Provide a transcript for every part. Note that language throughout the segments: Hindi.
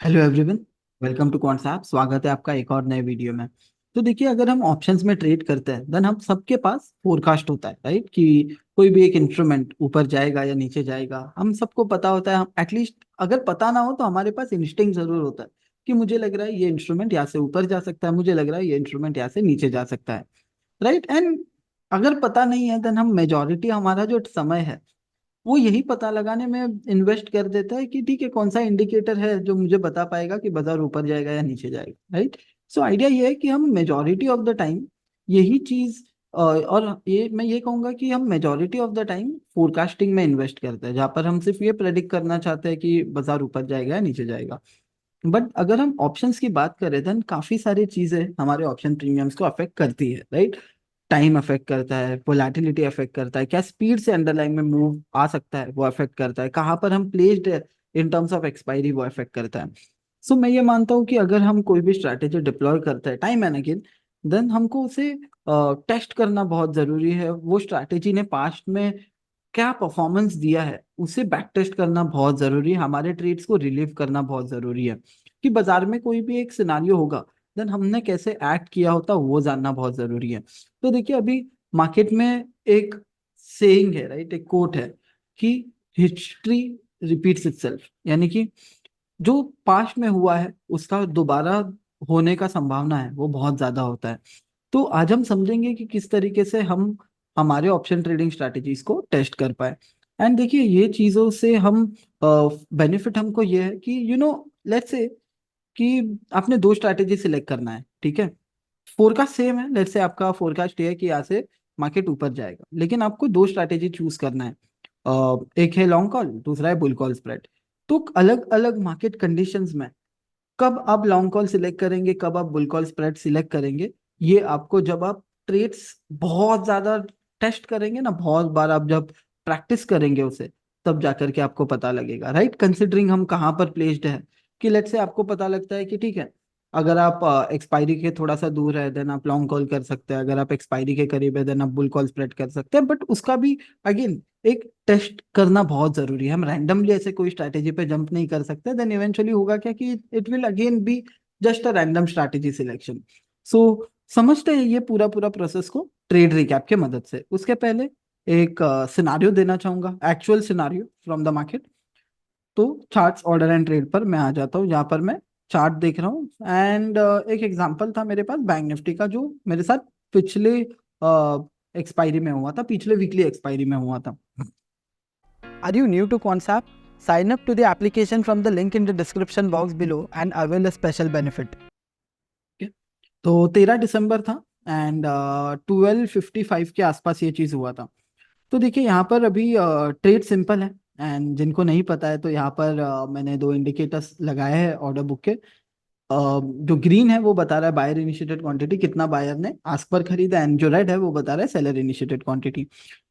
Hello everyone. Welcome to concept. स्वागत है आपका एक और नए वीडियो में। तो देखिए, अगर हम ऑप्शंस में ट्रेड करते हैं देन हम सबके पास फोरकास्ट होता है, राइट? कि कोई भी एक इंस्ट्रूमेंट ऊपर जाएगा या नीचे जाएगा, हम सबको पता होता है। हम एटलीस्ट अगर पता ना हो तो हमारे पास इंस्टिंक्ट जरूर होता है कि मुझे लग रहा है ये इंस्ट्रूमेंट यहाँ से ऊपर जा सकता है, मुझे लग रहा है ये इंस्ट्रूमेंट यहाँ से नीचे जा सकता है, राइट? एंड अगर पता नहीं है देन हम मेजोरिटी हमारा जो समय है वो यही पता लगाने में इन्वेस्ट कर देता है कि ठीक है, कौन सा इंडिकेटर है जो मुझे बता पाएगा कि बाजार ऊपर जाएगा या नीचे जाएगा, राइट? सो आइडिया ये है कि हम मेजोरिटी ऑफ द टाइम यही चीज और ये मैं ये कहूंगा कि हम majority of the time forecasting में इन्वेस्ट करते हैं, जहां पर हम सिर्फ ये प्रेडिक्ट करना चाहते हैं कि बाजार ऊपर जाएगा या नीचे जाएगा। बट अगर हम ऑप्शंस की बात करें देन काफी सारी चीजें हमारे ऑप्शन प्रीमियम्स को अफेक्ट करती है, राइट? टाइम अफेक्ट करता है, वोलेटिलिटी अफेक्ट करता है, क्या स्पीड से अंडरलाइन में मूव आ सकता है वो अफेक्ट करता है, कहाँ पर हम प्लेस्ड है इन टर्म्स ऑफ एक्सपायरी वो अफेक्ट करता है। सो मैं ये मानता हूँ कि अगर हम कोई भी स्ट्रैटेजी डिप्लॉय करते हैं टाइम एंड अगेन, देन हमको उसे टेस्ट करना बहुत जरूरी है। वो स्ट्रैटेजी ने पास्ट में क्या परफॉर्मेंस दिया है उसे बैक टेस्ट करना बहुत जरूरी है, हमारे ट्रेड्स को रिलीव करना बहुत जरूरी है। कि बाजार में कोई भी एक सिनारियो होगा देन हमने कैसे एक्ट किया होता वो जानना बहुत जरूरी है। तो देखिए, अभी मार्केट में एक सेइंग है, राइट? एक कोट है कि हिस्ट्री रिपीट्स इटसेल्फ, यानी कि जो पास्ट में हुआ है उसका दोबारा होने का संभावना है वो बहुत ज्यादा होता है। तो आज हम समझेंगे कि किस तरीके से हम हमारे ऑप्शन ट्रेडिंग स्ट्रैटेजीज को टेस्ट कर पाए। एंड देखिए, ये चीजों से हम बेनिफिट हमको ये है कि लेट्स से कि आपने दो स्ट्रैटेजी सिलेक्ट करना है, ठीक है? फोरकास्ट सेम है, लेट्स से आपका फोरकास्ट ये है कि यहाँ से मार्केट ऊपर जाएगा, लेकिन आपको दो स्ट्रैटेजी चूज करना है। एक है लॉन्ग कॉल, दूसरा है बुल कॉल स्प्रेड। तो अलग अलग मार्केट कंडीशंस में कब आप लॉन्ग कॉल सिलेक्ट करेंगे, कब आप बुल कॉल स्प्रेड सिलेक्ट करेंगे, ये आपको जब आप ट्रेड्स बहुत ज्यादा टेस्ट करेंगे ना, बहुत बार आप जब प्रैक्टिस करेंगे उसे, तब जाकर के आपको पता लगेगा, राइट? कंसिडरिंग हम कहाँ पर प्लेस्ड है। कि लेट से आपको पता लगता है कि ठीक है, अगर आप एक्सपायरी के थोड़ा सा दूर है देन आप लॉन्ग कॉल कर सकते हैं, अगर आप एक्सपायरी के करीब है देन आप बुल कॉल स्प्रेड कर सकते हैं। बट उसका भी अगेन एक टेस्ट करना बहुत जरूरी है। हम रैंडमली ऐसे कोई स्ट्रैटेजी पे जंप नहीं कर सकते, देन इवेंचुअली होगा क्या कि it will again be just a random strategy selection. So समझते हैं ये पूरा पूरा प्रोसेस को ट्रेड रिकैप के मदद से। उसके पहले एक सिनारियो देना चाहूंगा, actual scenario from the market. तो चार्ट्स ऑर्डर एंड ट्रेड पर मैं आ जाता हूँ, जहाँ पर मैं चार्ट देख रहा हूँ। एंड एक एग्जांपल था मेरे पास बैंक निफ्टी का, जो मेरे साथ पिछले एक्सपायरी में हुआ था, पिछले वीकली एक्सपायरी में हुआ था। Are you new to Quantsap? Sign up to the application from the link in the description box below and avail a special benefit. Okay? तो 13 दिसंबर था एंड 12:55 के आसपास ये चीज़ हुआ था। तो देखिए, यहाँ पर अभी ट्रेड सिंपल है। एंड जिनको नहीं पता है तो यहाँ पर मैंने दो इंडिकेटर्स लगाए हैं ऑर्डर बुक के। जो ग्रीन है वो बता रहा है बायर इनिशिएटेड क्वांटिटी, कितना बायर ने आस्क पर खरीदा, एंड जो रेड है वो बता रहा है सेलर इनिशिएटेड क्वांटिटी।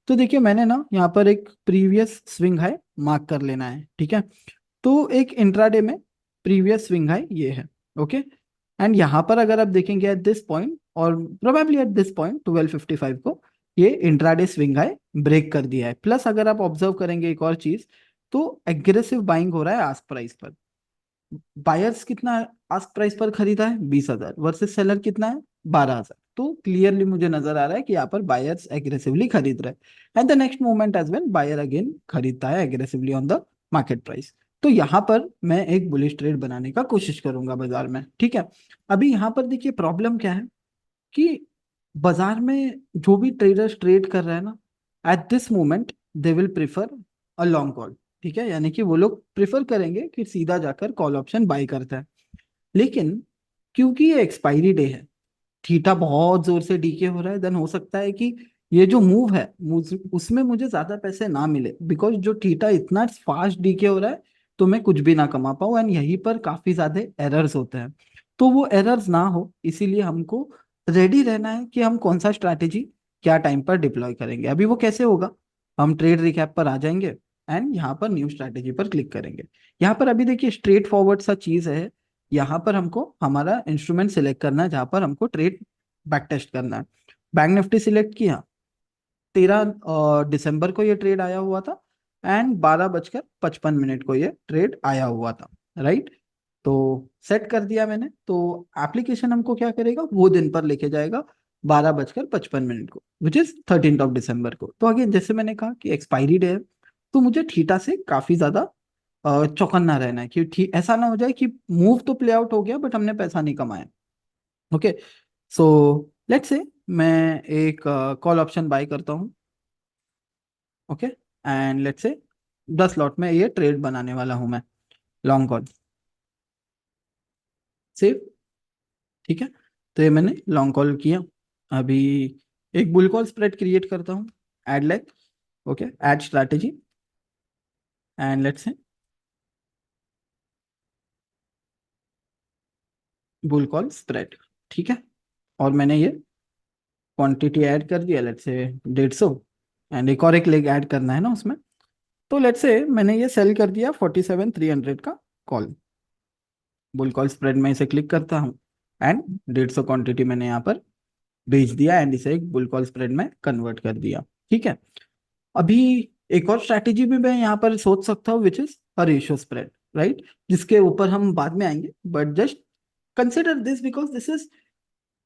तो देखिए, मैंने ना यहाँ पर एक प्रीवियस स्विंग हाई मार्क कर लेना है, ठीक है? तो एक इंट्राडे में प्रीवियस स्विंग हाई ये है, ओके? एंड यहाँ पर अगर आप देखेंगे एट दिस पॉइंट और प्रोबेबली एट दिस पॉइंट 12:55 को ये इंट्राडे स्विंग हाई ब्रेक कर दिया है। प्लस अगर आप ऑब्जर्व करेंगे एक और चीज, तो एग्रेसिव बाइंग हो रहा है आस्क प्राइस पर। बायर्स कितना आस्क प्राइस पर खरीदा है? 20,000 वर्सेस सेलर कितना है? 12,000। तो क्लियरली मुझे नजर आ रहा है कि यहाँ पर बायर्स एग्रेसिवली खरीद रहे हैं। At the next moment as well buyer again खरीदता है aggressively on the market price. तो यहाँ पर मैं एक बुलिश ट्रेड बनाने का कोशिश करूंगा बाजार में, ठीक है? अभी यहाँ पर देखिए, प्रॉब्लम क्या है कि बाजार में जो भी ट्रेडर्स ट्रेड कर रहे हैं ना, at this moment they will prefer a long call, ठीक है? यानी कि वो लोग प्रिफर करेंगे कि सीधा जाकर कॉल ऑप्शन बाय करता है। लेकिन क्योंकि ये एक्सपायरी डे है, थीटा बहुत जोर से डीके हो रहा है, देन हो सकता है कि ये जो मूव है उसमें मुझे ज्यादा पैसे ना मिले, बिकॉज जो थीटा इतना फास्ट डीके हो रहा है तो मैं कुछ भी ना कमा पाऊँ। एंड यहीं पर काफी ज्यादा एरर्स होते हैं। तो वो एरर्स ना हो इसीलिए हमको रेडी रहना है कि हम कौन सा स्ट्रैटेजी क्या टाइम पर डिप्लॉय करेंगे। अभी वो कैसे होगा, हम ट्रेड रिकैप पर आ जाएंगे एंड यहाँ पर न्यू स्ट्रैटेजी पर क्लिक करेंगे। यहाँ पर अभी देखिए, स्ट्रेट फॉरवर्ड सा चीज है। यहाँ पर हमको हमारा इंस्ट्रूमेंट सिलेक्ट करना है जहां पर हमको ट्रेड बैक टेस्ट करना है। बैंक निफ्टी सिलेक्ट किया, 13 दिसंबर को ये ट्रेड आया हुआ था एंड 12:55 को ये ट्रेड आया हुआ था, राइट? तो सेट कर दिया मैंने, तो एप्लीकेशन हमको क्या करेगा, वो दिन पर लेके जाएगा 12:55 को, विच इज 13 दिसंबर को। तो अगेन जैसे मैंने कहा कि एक्सपायरी डे है, तो मुझे थीटा से काफी ज्यादा चौकन्ना रहना है कि ऐसा ना हो जाए कि मूव तो प्ले आउट हो गया बट हमने पैसा नहीं कमाया। ओके, सो लेट्स से मैं एक कॉल ऑप्शन बाय करता हूँ। Okay, and let's say 10 lot में ये ट्रेड बनाने वाला हूँ मैं, लॉन्ग कॉल सेव। ठीक है, तो ये मैंने लॉन्ग कॉल किया। अभी एक बुल कॉल स्प्रेड क्रिएट करता हूँ, add leg. Okay, add strategy, and let's say bull call spread. ठीक है, और मैंने ये क्वांटिटी ऐड कर दिया, लेट्स से 150, एंड एक लेग ऐड करना है ना उसमें। तो लेट्स से मैंने ये सेल कर दिया 47,300 का कॉल। बुल कॉल स्प्रेड में इसे क्लिक करता हूँ, एंड 150 क्वांटिटी मैंने यहाँ पर भेज दिया, एंड इसे एक बुल कॉल स्प्रेड में कन्वर्ट कर दिया। ठीक है, अभी एक और स्ट्रैटेजी भी मैं यहाँ पर सोच सकता हूँ, which is a ratio spread, right, जिसके ऊपर हम बाद में आएंगे, but just consider this because this is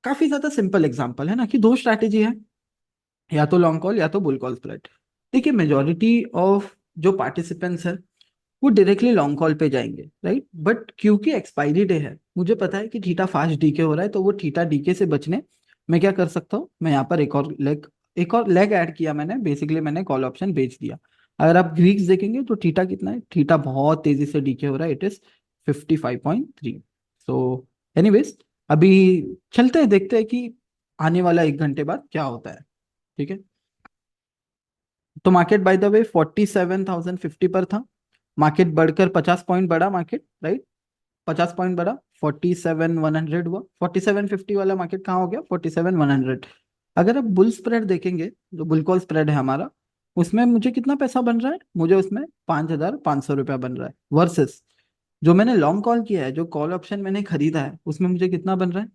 काफी ज्यादा सिंपल एग्जांपल है ना, कि दो स्ट्रैटेजी है, या तो लॉन्ग कॉल या तो बुल कॉल स्प्रेड। देखिए मेजोरिटी ऑफ जो पार्टिसिपेंट्स है वो डायरेक्टली लॉन्ग कॉल पे जाएंगे, राइट, बट क्योंकि एक्सपायरी डे है, मुझे पता है कि थीटा फास्ट डीके हो रहा है, तो वो थीटा डीके से बचने मैं क्या कर सकता हूँ, मैं यहाँ पर एक और लेग ऐड किया मैंने, बेसिकली मैंने कॉल ऑप्शन बेच दिया। अगर आप ग्रीक्स देखेंगे तो थीटा कितना है, थीटा बहुत तेजी से डीके हो रहा है, इट इज 55.3। सो एनीवेज, अभी चलते हैं, देखते हैं कि आने वाला 1 घंटे बाद क्या होता है। ठीक है, तो मार्केट बाय द वे 47,050 पर था। मार्केट बढ़कर 50 पॉइंट बढ़ा, मार्केट राइट, 50 पॉइंट बढ़ा, 47,100 हुआ। 47,50 वाला मार्केट कहाँ हो गया, 47,100। अगर आप बुल स्प्रेड देखेंगे, जो बुल कॉल स्प्रेड है हमारा, उसमें मुझे कितना पैसा बन रहा है, मुझे उसमें 5,500 रुपया बन रहा है, वर्सेस जो मैंने लॉन्ग कॉल किया है, जो कॉल ऑप्शन मैंने खरीदा है, उसमें मुझे कितना बन रहा है,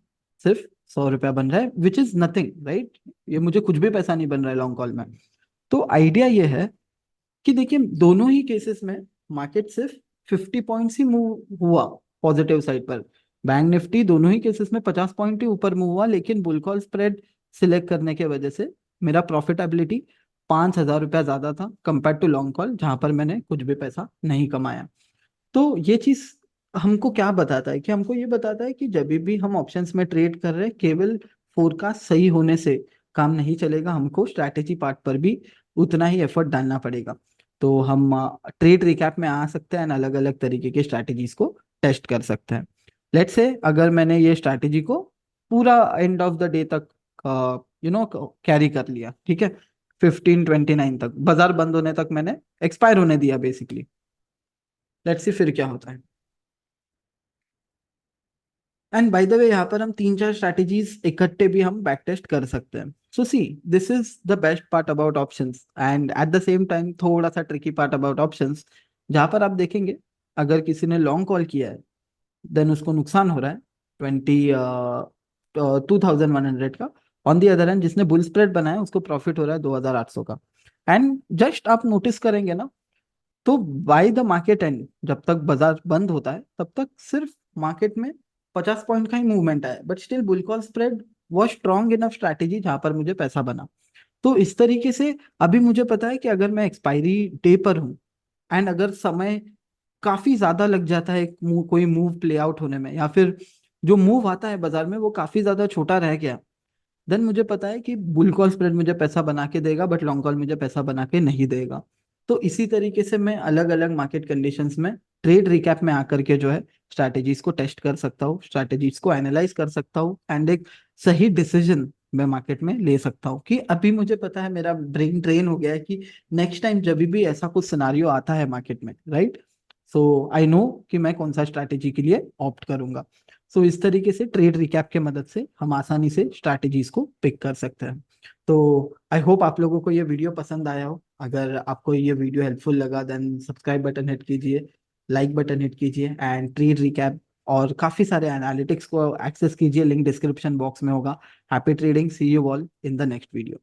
सिर्फ 100 रुपया बन रहा है, विच इज नथिंग, राइट। ये मुझे कुछ भी पैसा नहीं बन रहा है लॉन्ग कॉल में। तो आइडिया ये है कि देखिए दोनों ही केसेस में मार्केट सिर्फ 50 पॉइंट्स ही मूव हुआ पॉजिटिव साइड पर। बैंक निफ्टी दोनों ही केसेस में 50 पॉइंट ही ऊपर मूव हुआ, लेकिन बुल कॉल स्प्रेड सिलेक्ट करने की वजह से मेरा प्रॉफिटेबिलिटी 5,000 रुपया ज्यादा था कंपेयर टू लॉन्ग कॉल, जहां पर मैंने कुछ भी पैसा नहीं कमाया। तो ये चीज हमको क्या बताता है, कि हमको ये बताता है कि जब भी हम ऑप्शंस में ट्रेड कर रहे हैं, केवल फोरकास्ट सही होने से काम नहीं चलेगा, हमको स्ट्रैटेजी पार्ट पर भी उतना ही एफर्ट डालना पड़ेगा। तो हम ट्रेड रिकैप में आ सकते हैं, अलग अलग तरीके के स्ट्रैटेजीज को टेस्ट कर सकते हैं। लेट्स से अगर मैंने ये स्ट्रैटेजी को पूरा एंड ऑफ द डे तक कैरी कर लिया, ठीक है, 15:29 तक, बाजार बंद होने तक मैंने एक्सपायर होने दिया बेसिकली। लेट्स सी फिर क्या होता है। एंड बाय द वे यहाँ पर हम 3-4 स्ट्रैटेजीज इकट्ठे भी हम बैक टेस्ट कर सकते हैं। So see, this is the best part about options, and at the same time थोड़ा सा ट्रिकी पार्ट अबाउट ऑप्शंस, जहाँ पर आप देखेंगे अगर किसी ने लॉन्ग कॉल किया है, देन उसको नुकसान हो रहा है 2,100 का। ऑन दी अदर हैंड जिसने बुल स्प्रेड बनाया उसको प्रॉफिट हो रहा है 2,800 का। एंड जस्ट आप नोटिस करेंगे ना, तो बाय द मार्केट एंड जब तक बाजार बंद होता है तब तक सिर्फ मार्केट में 50 पॉइंट का ही मूवमेंट आया, but still bull call spread वो स्ट्रॉन्ग इनफ स्ट्रैटेजी जहां पर मुझे पैसा बना। तो इस तरीके से अभी मुझे पता है कि अगर मैं एक्सपायरी डे पर हूँ, एंड अगर समय काफी ज्यादा लग जाता है कोई मूव प्ले आउट होने में, या फिर जो मूव आता है बाजार में वो काफी ज्यादा छोटा रह गया, देन मुझे पता है कि बुल कॉल स्प्रेड मुझे पैसा बना के देगा, बट लॉन्ग कॉल मुझे पैसा बना के नहीं देगा। तो इसी तरीके से मैं अलग अलग मार्केट कंडीशंस में ट्रेड रिकैप में आकर के जो है स्ट्रैटेजीज को टेस्ट कर सकता हूँ, स्ट्रैटेजीज को एनालाइज कर सकता हूँ, एंड एक सही डिसीजन मैं मार्केट में ले सकता हूँ, कि अभी मुझे पता है, मेरा ब्रेन ट्रेन हो गया है कि नेक्स्ट टाइम जब भी ऐसा कुछ सिनारियो आता है मार्केट में, राइट, सो आई नो कि मैं कौन सा स्ट्रैटेजी के लिए ऑप्ट करूंगा। सो इस तरीके से ट्रेड रिकैप के मदद से हम आसानी से स्ट्रैटेजीज को पिक कर सकते हैं। तो आई होप आप लोगों को ये वीडियो पसंद आया हो। अगर आपको ये वीडियो हेल्पफुल लगा, देन सब्सक्राइब बटन हिट कीजिए, लाइक बटन हिट कीजिए, एंड ट्रेड रिकैप और काफी सारे एनालिटिक्स को एक्सेस कीजिए, लिंक डिस्क्रिप्शन बॉक्स में होगा। Happy trading, see you all in the next video.